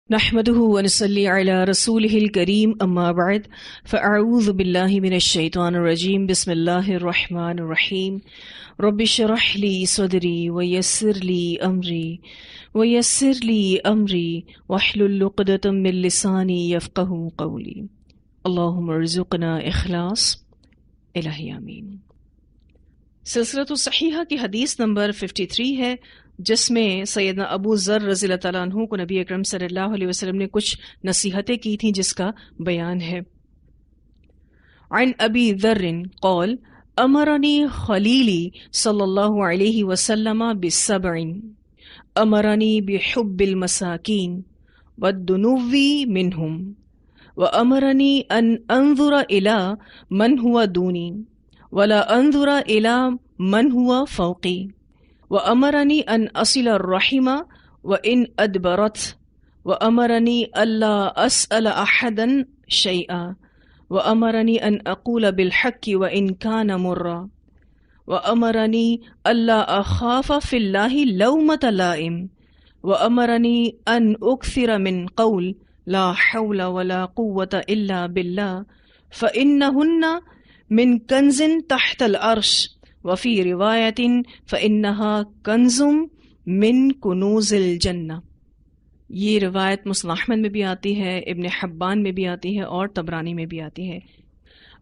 نحمده ونصلي على رسوله الكريم اما بعد فاعوذ بالله من الشيطان الرجيم بسم الله الرحمن الرحيم رب اشرح لي صدري ويسر لي امري واحلل عقدة من لساني يفقهوا قولي اللهم ارزقنا اخلاص الہی آمین۔ سلسلۃ الصحیحہ کی حدیث نمبر 53 ہے، جس میں سیدنا ابو ذر رضی اللہ تعالیٰ عنہ کو نبی اکرم صلی اللہ علیہ وسلم نے کچھ نصیحتیں کی تھیں، جس کا بیان ہے۔ عن ابی ذر قال امرنی خلیلی صلی اللہ علیہ وسلم بسبع، امرنی بحب المساکین والدنو منہم، وامرنی ان انظر الی من هو دونی ولا انظر الی من هو فوقی، وأمرني أن أصل الرحم وإن أدبرت، وأمرني ألا أسأل أحدا شيئا، وأمرني أن أقول بالحق وإن كان مرا، وأمرني ألا أخاف في الله لومة لائم، وأمرني أن أكثر من قول لا حول ولا قوة إلا بالله فإنهن من كنز تحت العرش، وفی روایت فإنها کنز من کنوز الجنہ۔ یہ روایت مسند احمد میں بھی آتی ہے، ابن حبان میں بھی آتی ہے اور طبرانی میں بھی آتی ہے۔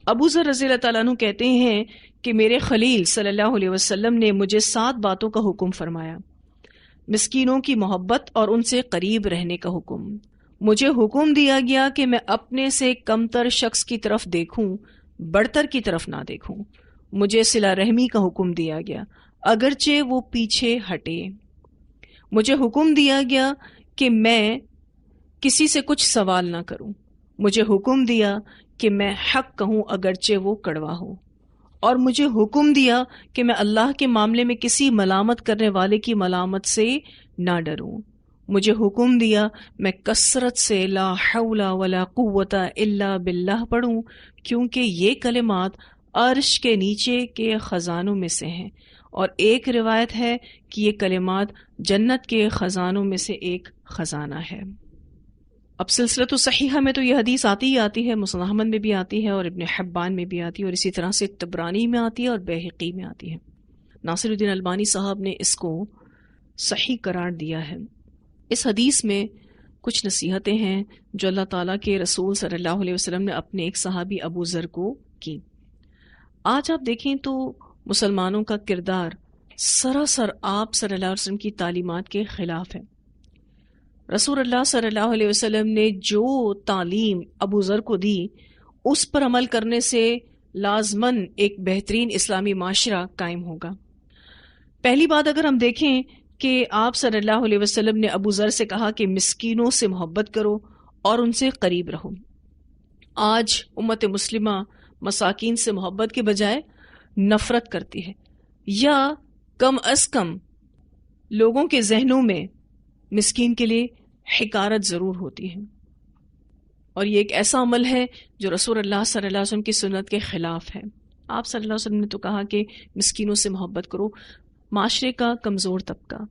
ابو ذر رضی اللہ تعالیٰ عنہ کہتے ہیں کہ میرے خلیل صلی اللہ علیہ وسلم نے مجھے 7 باتوں کا حکم فرمایا۔ مسکینوں کی محبت اور ان سے قریب رہنے کا حکم۔ مجھے حکم دیا گیا کہ میں اپنے سے کمتر شخص کی طرف دیکھوں، بڑھتر کی طرف نہ دیکھوں۔ مجھے صلہ رحمی کا حکم دیا گیا اگرچہ وہ پیچھے ہٹے۔ مجھے حکم دیا گیا کہ میں کسی سے کچھ سوال نہ کروں۔ مجھے حکم دیا کہ میں حق کہوں اگرچہ وہ کڑوا ہو، اور مجھے حکم دیا کہ میں اللہ کے معاملے میں کسی ملامت کرنے والے کی ملامت سے نہ ڈروں۔ مجھے حکم دیا میں کثرت سے لا حول ولا قوت الا باللہ پڑھوں، کیونکہ یہ کلمات عرش کے نیچے کے خزانوں میں سے ہیں، اور ایک روایت ہے کہ یہ کلمات جنت کے خزانوں میں سے ایک خزانہ ہے۔ اب سلسلۃ الصحیحہ میں تو یہ حدیث آتی ہی آتی ہے، مسند احمد میں بھی آتی ہے اور ابن حبان میں بھی آتی ہے، اور اسی طرح سے طبرانی میں آتی ہے اور بیہقی میں آتی ہے۔ ناصر الدین البانی صاحب نے اس کو صحیح قرار دیا ہے۔ اس حدیث میں کچھ نصیحتیں ہیں جو اللہ تعالیٰ کے رسول صلی اللہ علیہ وسلم نے اپنے ایک صحابی ابو ذر کو کی۔ آج آپ دیکھیں تو مسلمانوں کا کردار سراسر آپ صلی اللہ علیہ وسلم کی تعلیمات کے خلاف ہے۔ رسول اللہ صلی اللہ علیہ وسلم نے جو تعلیم ابو ذر کو دی، اس پر عمل کرنے سے لازماً ایک بہترین اسلامی معاشرہ قائم ہوگا۔ پہلی بات اگر ہم دیکھیں کہ آپ صلی اللہ علیہ وسلم نے ابو ذر سے کہا کہ مسکینوں سے محبت کرو اور ان سے قریب رہو۔ آج امت مسلمہ مساکین سے محبت کے بجائے نفرت کرتی ہے، یا کم از کم لوگوں کے ذہنوں میں مسکین کے لیے حقارت ضرور ہوتی ہے، اور یہ ایک ایسا عمل ہے جو رسول اللہ صلی اللہ علیہ وسلم کی سنت کے خلاف ہے۔ آپ صلی اللہ علیہ وسلم نے تو کہا کہ مسکینوں سے محبت کرو۔ معاشرے کا کمزور طبقہ،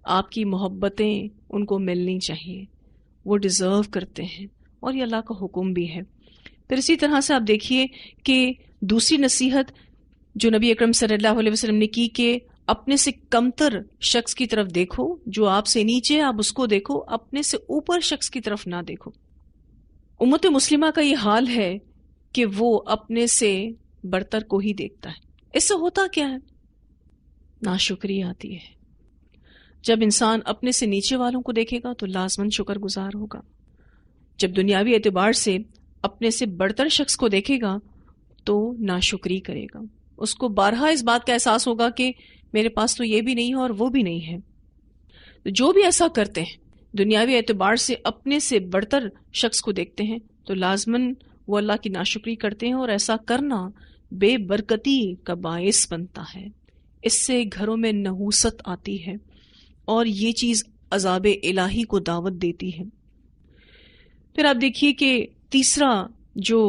آپ کی محبتیں ان کو ملنی چاہیے، وہ ڈیزرو کرتے ہیں، اور یہ اللہ کا حکم بھی ہے۔ پھر اسی طرح سے آپ دیکھیے کہ دوسری نصیحت جو نبی اکرم صلی اللہ علیہ وسلم نے کی کہ اپنے سے کمتر شخص کی طرف دیکھو، جو آپ سے نیچے آپ اس کو دیکھو، اپنے سے اوپر شخص کی طرف نہ دیکھو۔ امت مسلمہ کا یہ حال ہے کہ وہ اپنے سے برتر کو ہی دیکھتا ہے۔ اس سے ہوتا کیا ہے؟ ناشکری آتی ہے۔ جب انسان اپنے سے نیچے والوں کو دیکھے گا تو لازماً شکر گزار ہوگا۔ جب دنیاوی اعتبار سے اپنے سے برتر شخص کو دیکھے گا تو ناشکری کرے گا۔ اس کو بارہا اس بات کا احساس ہوگا کہ میرے پاس تو یہ بھی نہیں ہے اور وہ بھی نہیں ہے۔ جو بھی ایسا کرتے ہیں، دنیاوی اعتبار سے اپنے سے برتر شخص کو دیکھتے ہیں، تو لازماً وہ اللہ کی ناشکری کرتے ہیں، اور ایسا کرنا بے برکتی کا باعث بنتا ہے۔ اس سے گھروں میں نحوست آتی ہے، اور یہ چیز عذاب الہی کو دعوت دیتی ہے۔ پھر آپ دیکھیے کہ تیسرا جو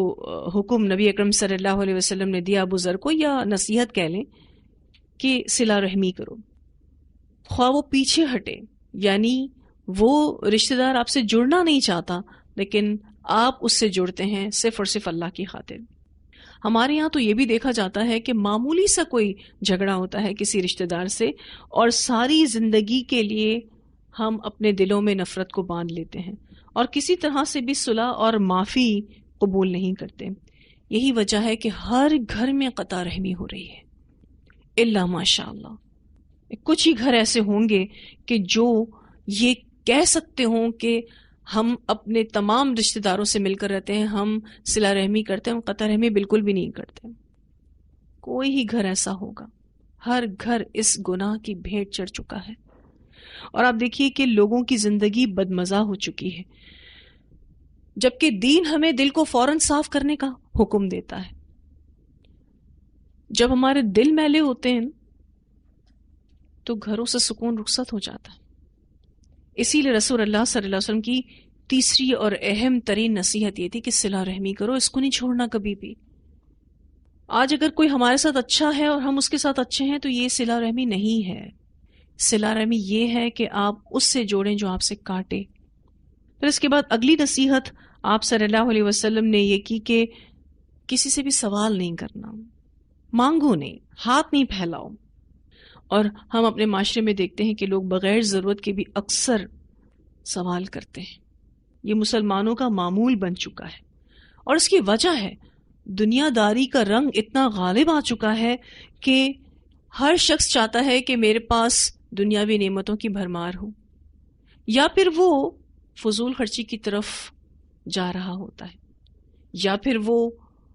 حکم نبی اکرم صلی اللہ علیہ وسلم نے دیا ابو ذر کو، یا نصیحت کہہ لیں، کہ صلہ رحمی کرو، خواہ وہ پیچھے ہٹے، یعنی وہ رشتہ دار آپ سے جڑنا نہیں چاہتا لیکن آپ اس سے جڑتے ہیں صرف اور صرف اللہ کی خاطر. ہمارے یہاں تو یہ بھی دیکھا جاتا ہے کہ معمولی سا کوئی جھگڑا ہوتا ہے کسی رشتہ دار سے اور ساری زندگی کے لیے ہم اپنے دلوں میں نفرت کو باندھ لیتے ہیں اور کسی طرح سے بھی صلح اور معافی قبول نہیں کرتے. یہی وجہ ہے کہ ہر گھر میں قطع رحمی ہو رہی ہے الا ماشاء اللہ. کچھ ہی گھر ایسے ہوں گے کہ جو یہ کہہ سکتے ہوں کہ ہم اپنے تمام رشتہ داروں سے مل کر رہتے ہیں, ہم صلہ رحمی کرتے ہیں, ہم قطع رحمی بالکل بھی نہیں کرتے. کوئی ہی گھر ایسا ہوگا. ہر گھر اس گناہ کی بھیٹ چڑھ چکا ہے. اور آپ دیکھیے کہ لوگوں کی زندگی بدمزہ ہو چکی ہے, جبکہ دین ہمیں دل کو فوراً صاف کرنے کا حکم دیتا ہے. جب ہمارے دل میلے ہوتے ہیں تو گھروں سے سکون رخصت ہو جاتا ہے. اسی لیے رسول اللہ صلی اللہ علیہ وسلم کی تیسری اور اہم ترین نصیحت یہ تھی کہ صلہ رحمی کرو, اس کو نہیں چھوڑنا کبھی بھی. آج اگر کوئی ہمارے ساتھ اچھا ہے اور ہم اس کے ساتھ اچھے ہیں تو یہ صلہ رحمی نہیں ہے. صلہ رحمی یہ ہے کہ آپ اس سے جوڑیں جو آپ سے کاٹے. پھر اس کے بعد اگلی نصیحت آپ صلی اللہ علیہ وسلم نے یہ کی کہ کسی سے بھی سوال نہیں کرنا, مانگو نہیں, ہاتھ نہیں پھیلاؤ. اور ہم اپنے معاشرے میں دیکھتے ہیں کہ لوگ بغیر ضرورت کے بھی اکثر سوال کرتے ہیں. یہ مسلمانوں کا معمول بن چکا ہے اور اس کی وجہ ہے دنیا داری کا رنگ اتنا غالب آ چکا ہے کہ ہر شخص چاہتا ہے کہ میرے پاس دنیاوی نعمتوں کی بھرمار ہو, یا پھر وہ فضول خرچی کی طرف جا رہا ہوتا ہے, یا پھر وہ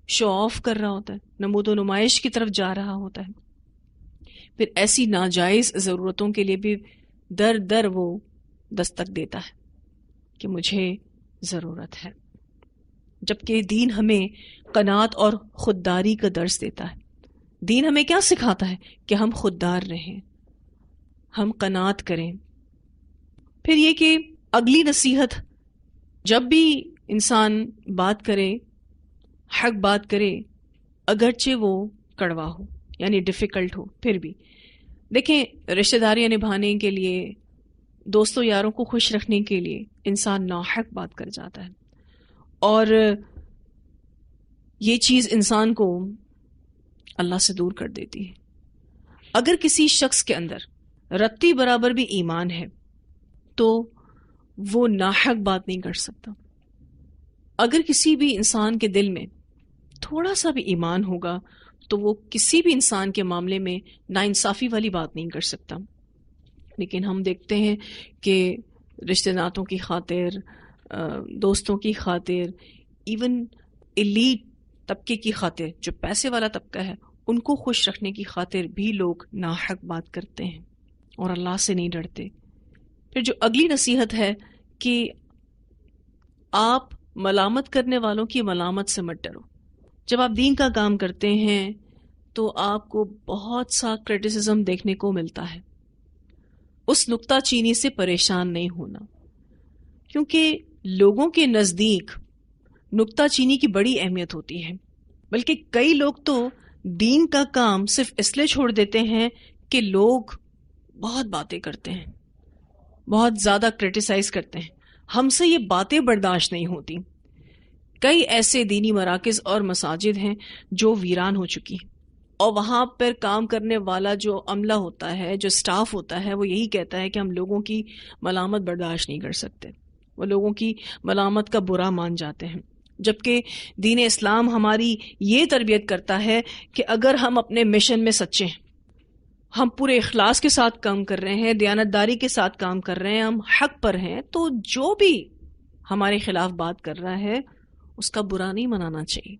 شو آف کر رہا ہوتا ہے, نمود و نمائش کی طرف جا رہا ہوتا ہے. پھر ایسی ناجائز ضرورتوں کے لیے بھی در در وہ دستک دیتا ہے کہ مجھے ضرورت ہے, جبکہ دین ہمیں قناعت اور خودداری کا درس دیتا ہے. دین ہمیں کیا سکھاتا ہے کہ ہم خوددار رہیں, ہم قناعت کریں. پھر یہ کہ اگلی نصیحت, جب بھی انسان بات کرے, حق بات کرے, اگرچہ وہ کڑوا ہو یعنی ڈیفیکلٹ ہو, پھر بھی دیکھیں رشتہ داریاں نبھانے کے لیے, دوستوں یاروں کو خوش رکھنے کے لیے انسان ناحق بات کر جاتا ہے, اور یہ چیز انسان کو اللہ سے دور کر دیتی ہے. اگر کسی شخص کے اندر رتی برابر بھی ایمان ہے تو وہ ناحق بات نہیں کر سکتا. اگر کسی بھی انسان کے دل میں تھوڑا سا بھی ایمان ہوگا تو وہ کسی بھی انسان کے معاملے میں ناانصافی والی بات نہیں کر سکتا. لیکن ہم دیکھتے ہیں کہ رشتہ ناتوں کی خاطر, دوستوں کی خاطر, ایون ایلیٹ طبقے کی خاطر, جو پیسے والا طبقہ ہے, ان کو خوش رکھنے کی خاطر بھی لوگ ناحق بات کرتے ہیں اور اللہ سے نہیں ڈرتے. پھر جو اگلی نصیحت ہے کہ آپ ملامت کرنے والوں کی ملامت سے مت ڈرو. جب آپ دین کا کام کرتے ہیں تو آپ کو بہت سا کرٹیسزم دیکھنے کو ملتا ہے. اس نکتہ چینی سے پریشان نہیں ہونا, کیونکہ لوگوں کے نزدیک نکتہ چینی کی بڑی اہمیت ہوتی ہے. بلکہ کئی لوگ تو دین کا کام صرف اس لیے چھوڑ دیتے ہیں کہ لوگ بہت باتیں کرتے ہیں, بہت زیادہ کرٹیسائز کرتے ہیں, ہم سے یہ باتیں برداشت نہیں ہوتی. کئی ایسے دینی مراکز اور مساجد ہیں جو ویران ہو چکی ہیں, اور وہاں پر کام کرنے والا جو عملہ ہوتا ہے, جو سٹاف ہوتا ہے, وہ یہی کہتا ہے کہ ہم لوگوں کی ملامت برداشت نہیں کر سکتے. وہ لوگوں کی ملامت کا برا مان جاتے ہیں. جبکہ دین اسلام ہماری یہ تربیت کرتا ہے کہ اگر ہم اپنے مشن میں سچے ہیں, ہم پورے اخلاص کے ساتھ کام کر رہے ہیں, دیانتداری کے ساتھ کام کر رہے ہیں, ہم حق پر ہیں, تو جو بھی ہمارے خلاف بات کر رہا ہے اس کا برا نہیں منانا چاہیے.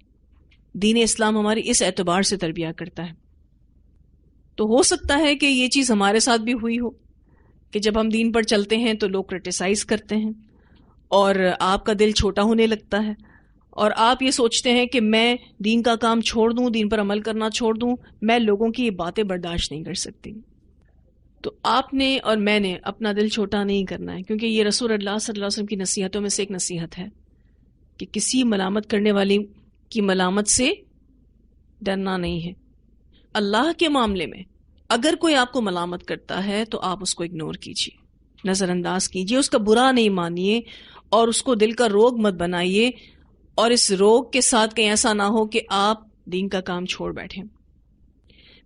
دین اسلام ہماری اس اعتبار سے تربیت کرتا ہے. تو ہو سکتا ہے کہ یہ چیز ہمارے ساتھ بھی ہوئی ہو کہ جب ہم دین پر چلتے ہیں تو لوگ کرٹیسائز کرتے ہیں اور آپ کا دل چھوٹا ہونے لگتا ہے, اور آپ یہ سوچتے ہیں کہ میں دین کا کام چھوڑ دوں, دین پر عمل کرنا چھوڑ دوں, میں لوگوں کی یہ باتیں برداشت نہیں کر سکتی. تو آپ نے اور میں نے اپنا دل چھوٹا نہیں کرنا ہے, کیونکہ یہ رسول اللہ صلی اللہ علیہ وسلم کی نصیحتوں میں سے ایک نصیحت ہے کہ کسی ملامت کرنے والی کی ملامت سے ڈرنا نہیں ہے. اللہ کے معاملے میں اگر کوئی آپ کو ملامت کرتا ہے تو آپ اس کو اگنور کیجیے, نظر انداز کیجیے، اس کا برا نہیں مانیے اور اس کو دل کا روگ مت بنائیے، اور اس روگ کے ساتھ کہیں ایسا نہ ہو کہ آپ دین کا کام چھوڑ بیٹھیں۔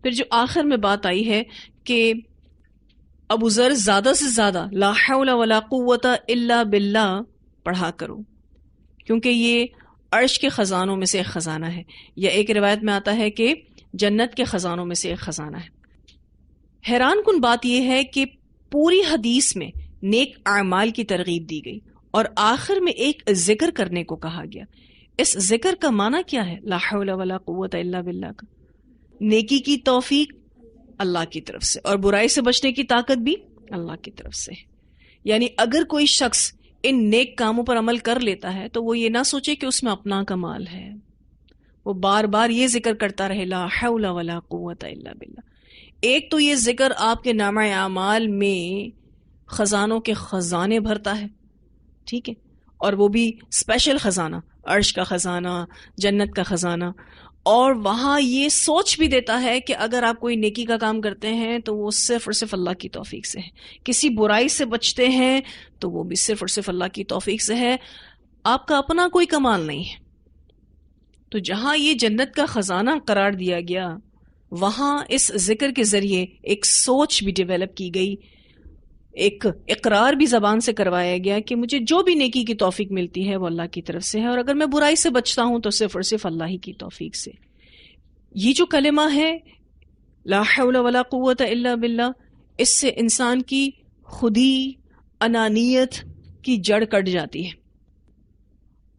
پھر جو آخر میں بات آئی ہے کہ ابو ذر زیادہ سے زیادہ لا حول ولا قوت الا باللہ پڑھا کرو، کیونکہ یہ عرش کے خزانوں میں سے ایک خزانہ ہے، یا ایک روایت میں آتا ہے کہ جنت کے خزانوں میں سے ایک خزانہ ہے۔ حیران کن بات یہ ہے کہ پوری حدیث میں نیک اعمال کی ترغیب دی گئی اور آخر میں ایک ذکر کرنے کو کہا گیا۔ اس ذکر کا معنی کیا ہے؟ لا حول ولا قوت الا باللہ کا نیکی کی توفیق اللہ کی طرف سے اور برائی سے بچنے کی طاقت بھی اللہ کی طرف سے۔ یعنی اگر کوئی شخص ان نیک کاموں پر عمل کر لیتا ہے تو وہ یہ نہ سوچے کہ اس میں اپنا کمال ہے، وہ بار بار یہ ذکر کرتا رہے لا حول ولا قوت الا باللہ۔ ایک تو یہ ذکر آپ کے نامہ اعمال میں خزانوں کے خزانے بھرتا ہے، ٹھیک ہے، اور وہ بھی اسپیشل خزانہ، عرش کا خزانہ، جنت کا خزانہ، اور وہاں یہ سوچ بھی دیتا ہے کہ اگر آپ کوئی نیکی کا کام کرتے ہیں تو وہ صرف اور صرف اللہ کی توفیق سے ہے، کسی برائی سے بچتے ہیں تو وہ بھی صرف اور صرف اللہ کی توفیق سے ہے، آپ کا اپنا کوئی کمال نہیں ہے۔ تو جہاں یہ جنت کا خزانہ قرار دیا گیا، وہاں اس ذکر کے ذریعے ایک سوچ بھی ڈیولپ کی گئی، ایک اقرار بھی زبان سے کروایا گیا کہ مجھے جو بھی نیکی کی توفیق ملتی ہے وہ اللہ کی طرف سے ہے، اور اگر میں برائی سے بچتا ہوں تو صرف اور صرف اللہ ہی کی توفیق سے۔ یہ جو کلمہ ہے لا حول ولا قوت الا باللہ، اس سے انسان کی خودی، انانیت کی جڑ کٹ جاتی ہے،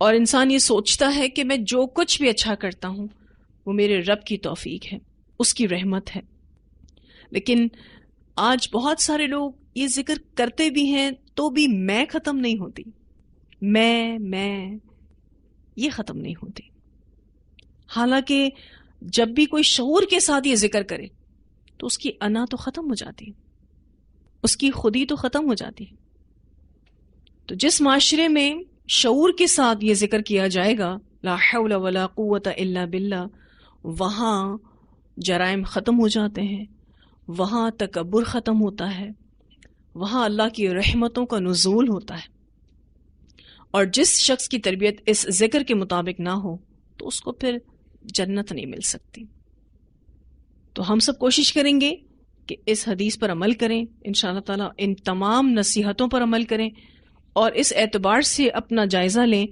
اور انسان یہ سوچتا ہے کہ میں جو کچھ بھی اچھا کرتا ہوں وہ میرے رب کی توفیق ہے، اس کی رحمت ہے۔ لیکن آج بہت سارے لوگ یہ ذکر کرتے بھی ہیں تو بھی میں ختم نہیں ہوتی، میں یہ ختم نہیں ہوتی، حالانکہ جب بھی کوئی شعور کے ساتھ یہ ذکر کرے تو اس کی انا تو ختم ہو جاتی ہے، اس کی خودی تو ختم ہو جاتی ہے۔ تو جس معاشرے میں شعور کے ساتھ یہ ذکر کیا جائے گا لا حول ولا قوت الا باللہ، وہاں جرائم ختم ہو جاتے ہیں، وہاں تکبر ختم ہوتا ہے، وہاں اللہ کی رحمتوں کا نزول ہوتا ہے، اور جس شخص کی تربیت اس ذکر کے مطابق نہ ہو تو اس کو پھر جنت نہیں مل سکتی۔ تو ہم سب کوشش کریں گے کہ اس حدیث پر عمل کریں، انشاءاللہ تعالیٰ ان تمام نصیحتوں پر عمل کریں، اور اس اعتبار سے اپنا جائزہ لیں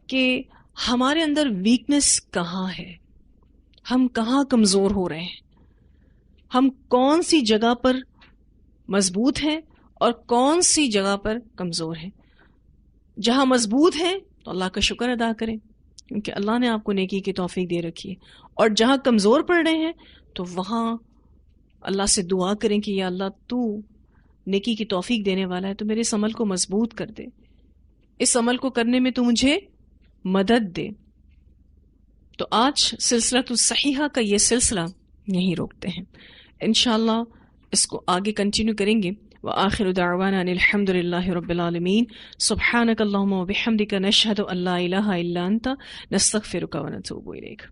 کہ ہمارے اندر ویکنس کہاں ہے، ہم کہاں کمزور ہو رہے ہیں، ہم کون سی جگہ پر مضبوط ہیں اور کون سی جگہ پر کمزور ہیں۔ جہاں مضبوط ہیں تو اللہ کا شکر ادا کریں کیونکہ اللہ نے آپ کو نیکی کی توفیق دے رکھی ہے، اور جہاں کمزور پڑ رہے ہیں تو وہاں اللہ سے دعا کریں کہ یا اللہ تو نیکی کی توفیق دینے والا ہے، تو میرے اس عمل کو مضبوط کر دے، اس عمل کو کرنے میں تو مجھے مدد دے۔ تو آج سلسلۃ الصحیحہ کا یہ سلسلہ یہیں روکتے ہیں، انشاءاللہ اس کو آگے کنٹینیو کریں گے۔ وآخر دعوانا ان الحمد للہ رب العالمین، سبحانک اللہم وبحمدک، نشہد ان لا الہ الا انت، نستغفرک ونتوب الیک۔